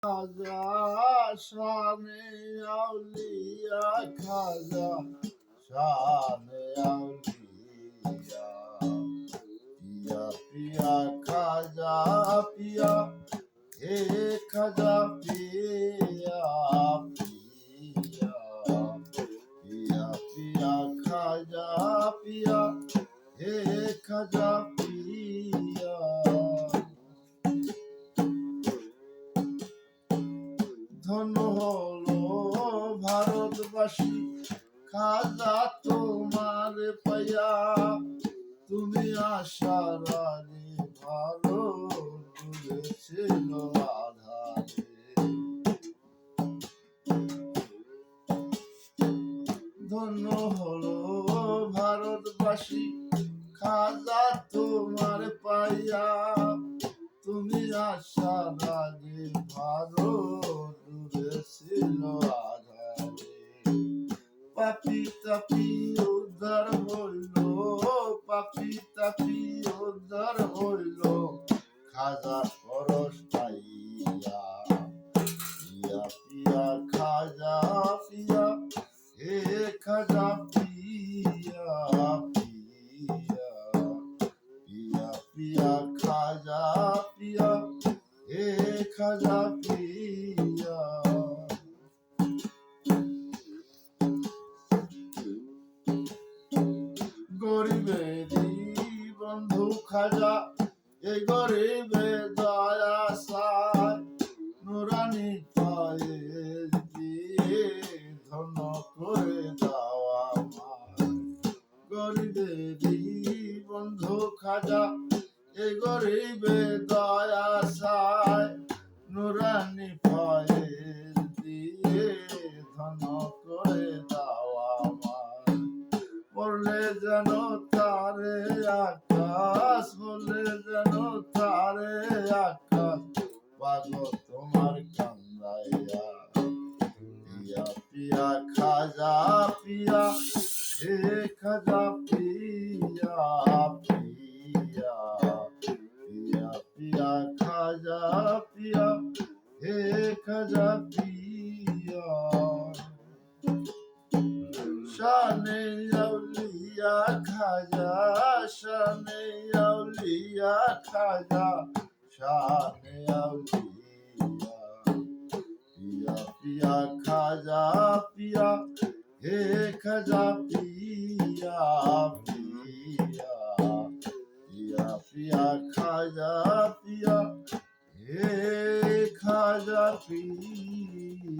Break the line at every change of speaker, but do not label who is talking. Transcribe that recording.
খাজা শানে আউলিয়া খাজা শানে আউলিয়া পিয়া পিয়া খাজা পিয়া হে খাজা পিয়া পিয়া পিয়া পিয়া খাজা পিয়া হে খাজা পিয়া ধন্য হলো ভারতবাসী খাজা তোমার পাইয়া তুমি আশার আগে ভারত ছিল আধারে ধন্য হলো ভারতবাসী খাজা তোমার পাইয়া তুমি আশার আগে ভারত ছিল আধারে পাপি তাপি উদ্ধার হইল পাপি তাপি উদ্ধার হইল খাজা পরশ পাইয়া পিয়া পিয়া খাজা পিয়া হে খাজা পিয়া পিয়া পিয়া পিয়া খাজা পিয়া হে খাজা পিয়া গরিবেরই বন্ধু খাজা এই গরিবে দয়া সায় নুরানি পায়ে দিয়ে ধন্য করে দেওয়া গরিবেরই বন্ধু খাজা এই গরিবে দয়া সায় নুরানি পায়ে দিয়ে ধন্য করে দেওয়া বললে যেন তারে আকাশ বললে যেন তারে আকাশ পাগল তোমার কান্দাইয়া পিয়া পিয়া খাজা পিয়া হে খাজা পিয়া পিয়া পিয়া পিয়া খাজা পিয়া হে খাজা পিয়া শানে আউলিয়া খাজা শানে আউলিয়া খাজা শানে আউলিয়া পিয়া পিয়া খাজা পিয়া হে খাজা পিয়া পিয়া পিয়া পিয়া খাজা পিয়া হে খাজা পিয়া